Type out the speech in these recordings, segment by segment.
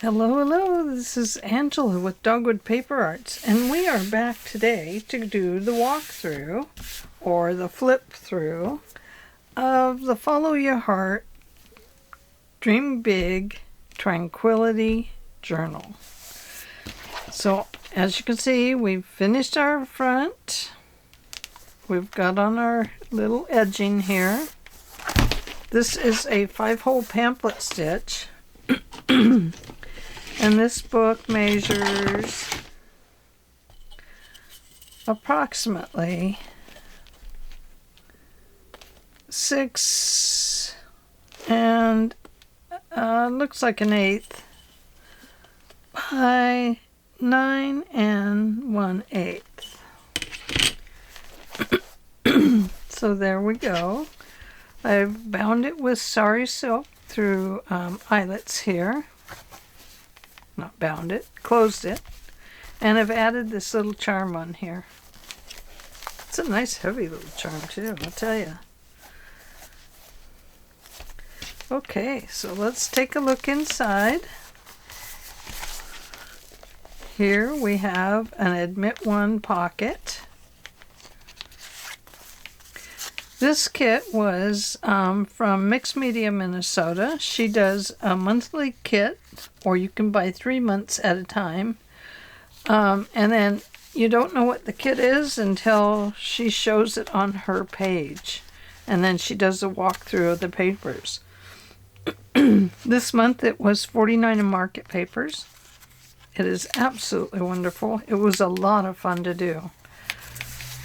Hello, hello, this is Angela with Dogwood Paper Arts, and we are back today to do the walkthrough, or the flip through, of the Follow Your Heart, Dream Big, Tranquility Journal. So, as you can see, we've finished our front. We've got on our little edging here. This is a 5-hole pamphlet stitch. And this book measures approximately 6 and looks like an 1/8 by 9 1/8. So there we go. I've bound it with sari silk through eyelets here. Not bound it, closed it, and I've added this little charm on here. It's a nice heavy little charm too, I'll tell you. Okay, so let's take a look inside. Here we have an Admit One pocket. This kit was from Mixed Media, Minnesota. She does a monthly kit, or you can buy 3 months at a time. And then you don't know what the kit is until she shows it on her page. And then she does a walkthrough of the papers. This month it was 49 in market papers. It is absolutely wonderful. It was a lot of fun to do.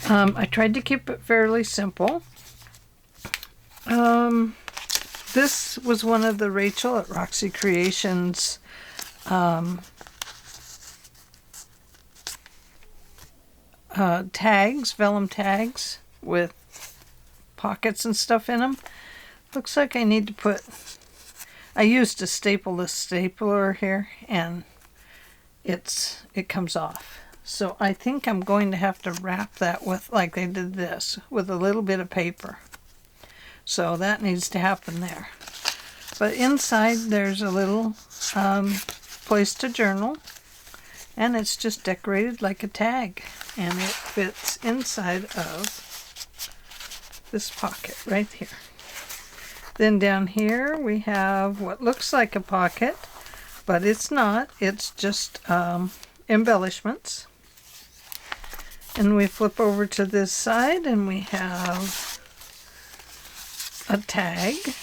I tried to keep it fairly simple. This was one of the Rachel at Roxy Creations tags, vellum tags with pockets and stuff in them. Looks like I need to put, I used a stapleless stapler here and it comes off. So I think I'm going to have to wrap that with, like they did this, with a little bit of paper. So that needs to happen there. But inside there's a little place to journal, and it's just decorated like a tag, and it fits inside of this pocket right here. Then down here we have what looks like a pocket, but it's not. It's just embellishments. And we flip over to this side and we have a tag,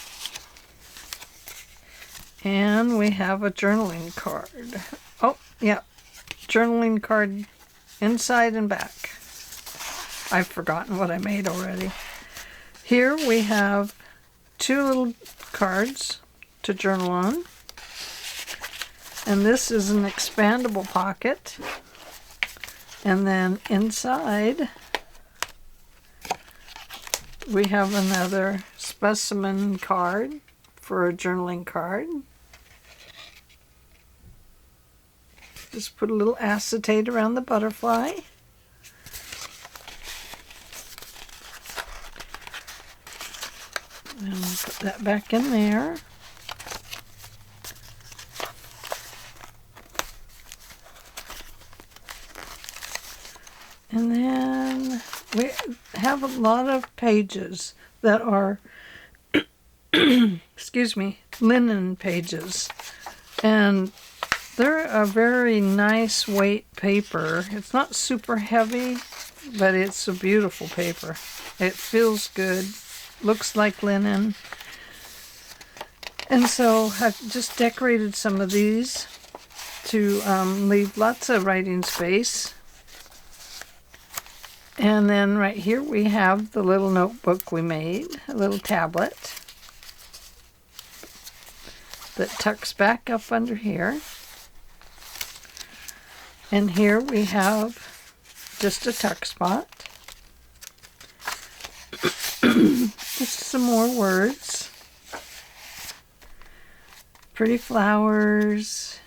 and we have a journaling card. Oh, yeah, journaling card inside and back. I've forgotten what I made already. Here we have 2 little cards to journal on, and this is an expandable pocket. And then inside we have another specimen card for a journaling card. Just put a little acetate around the butterfly. And we'll put that back in there. And then we have a lot of pages that are, excuse me, linen pages. And they're a very nice weight paper. It's not super heavy, but it's a beautiful paper. It feels good, looks like linen. And so I've just decorated some of these to leave lots of writing space. And then right here we have the little notebook we made, a little tablet that tucks back up under here. And here we have just a tuck spot. Just some more words. Pretty flowers.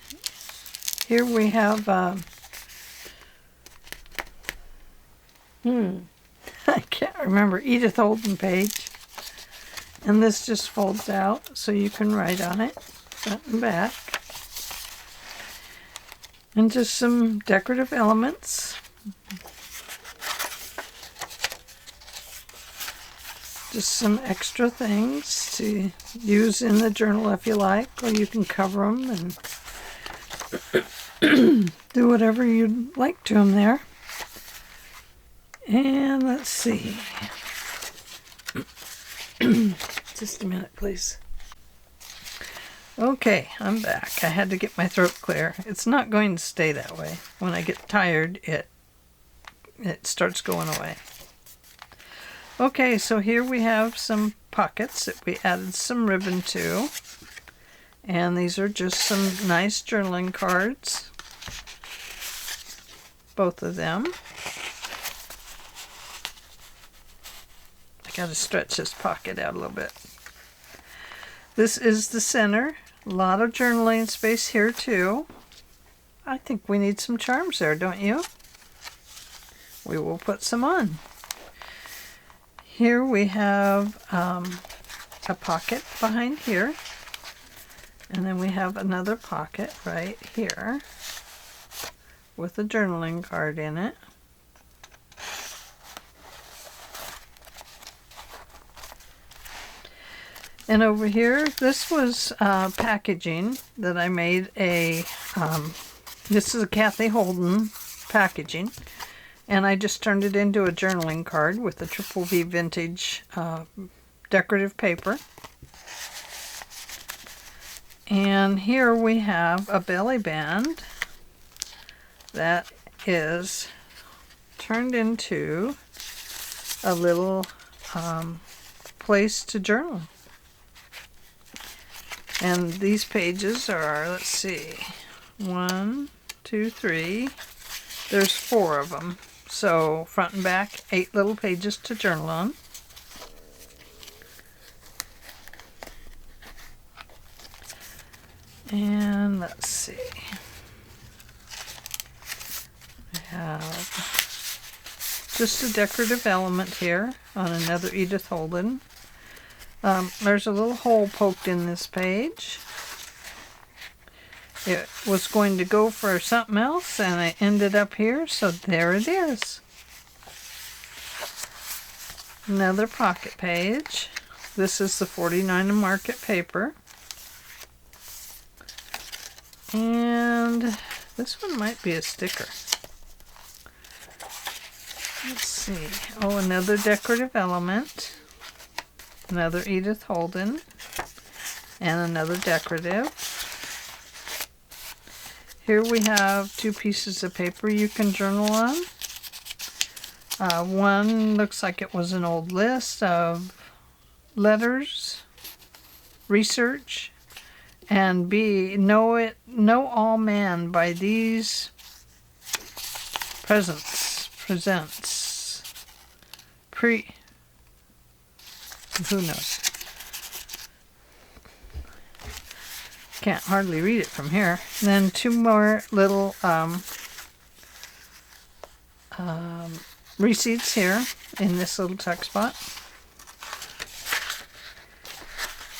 Here we have I can't remember, Edith Holden page. And this just folds out so you can write on it, front and back. And just some decorative elements. Just some extra things to use in the journal if you like, or you can cover them and do whatever you'd like to them there. And let's see. Just a minute, please. Okay, I'm back. I had to get my throat clear. It's not going to stay that way. When I get tired, it starts going away. Okay, so here we have some pockets that we added some ribbon to. And these are just some nice journaling cards. Both of them. I gotta stretch this pocket out a little bit. This is the center. A lot of journaling space here too. I think we need some charms there, don't you? We will put some on. Here we have a pocket behind here. And then we have another pocket right here with a journaling card in it. And over here, this was packaging that I made this is a Kathy Holden packaging. And I just turned it into a journaling card with a Triple V vintage decorative paper. And here we have a belly band that is turned into a little place to journal. And these pages are, let's see, 1, 2, 3. There's 4 of them. So front and back, 8 little pages to journal on. And let's see. I have just a decorative element here on another Edith Holden. There's a little hole poked in this page. It was going to go for something else, and I ended up here, so there it is. Another pocket page. This is the 49 Market paper. And this one might be a sticker. Let's see. Oh, another decorative element. Another Edith Holden. And another decorative. Here we have 2 pieces of paper you can journal on. One looks like it was an old list of letters, research, and B, know all man by these presents, who knows? Can't hardly read it from here. And then 2 more little receipts here in this little tuck spot.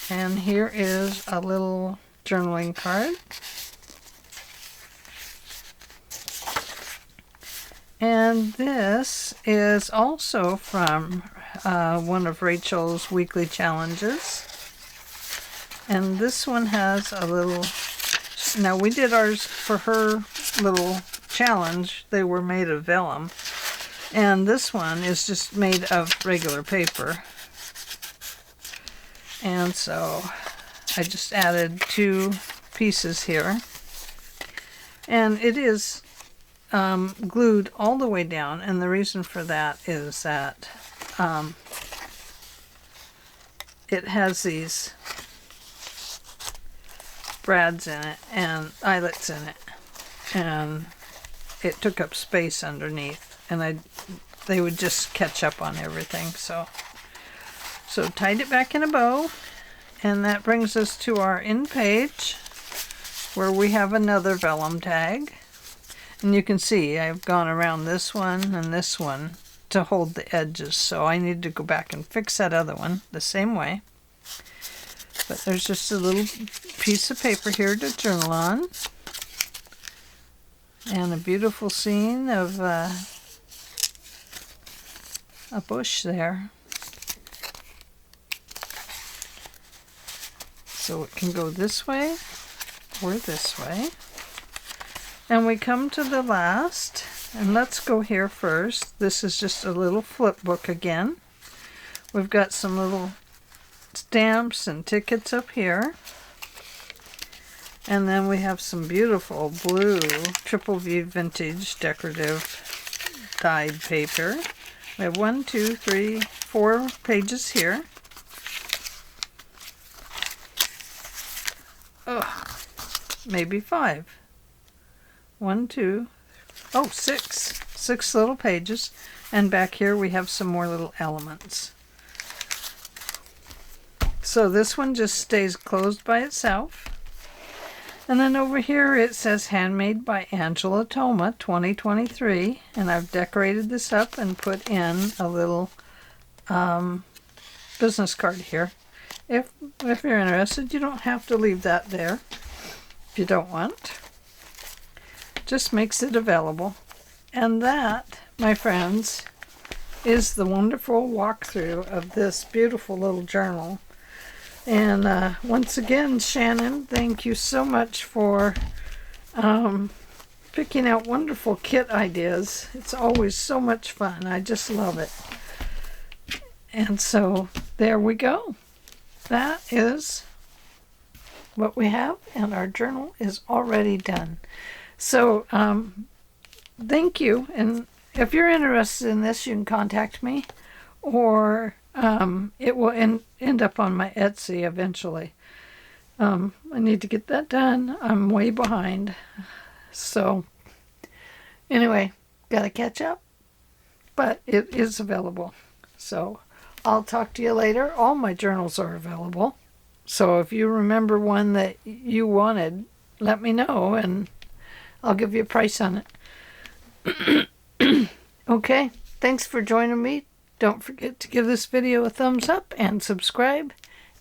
And here is a little journaling card. And this is also from one of Rachel's weekly challenges. And this one has a little, now we did ours for her little challenge. They were made of vellum. And this one is just made of regular paper. And so I just added 2 pieces here. And it is glued all the way down. And the reason for that is that it has these brads in it and eyelets in it, and it took up space underneath, and they would just catch up on everything. So tied it back in a bow, and that brings us to our end page where we have another vellum tag. And you can see I've gone around this one and this one to hold the edges, so I need to go back and fix that other one the same way. But there's just a little piece of paper here to journal on. And a beautiful scene of a bush there. So it can go this way or this way. And we come to the last, and let's go here first. This is just a little flip book again. We've got some little stamps and tickets up here. And then we have some beautiful blue Triple V vintage decorative dyed paper. We have 1, 2, 3, 4 pages here. Maybe 5. 1, 2, 6. 6 little pages. And back here we have some more little elements. So this one just stays closed by itself. And then over here it says handmade by Angela Thoma 2023. And I've decorated this up and put in a little business card here. If you're interested, you don't have to leave that there if you don't want. Just makes it available. And that, my friends, is the wonderful walkthrough of this beautiful little journal. And once again, Shannon, thank you so much for picking out wonderful kit ideas. It's always so much fun. I just love it. And so there we go. That is what we have, and our journal is already done. So thank you, and if you're interested in this, you can contact me, or it will end up on my Etsy eventually. I need to get that done. I'm way behind. So anyway, gotta catch up, but it is available. So I'll talk to you later. All my journals are available. So if you remember one that you wanted, let me know and I'll give you a price on it. Okay, thanks for joining me. Don't forget to give this video a thumbs up and subscribe.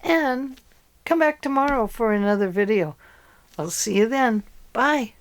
And come back tomorrow for another video. I'll see you then. Bye.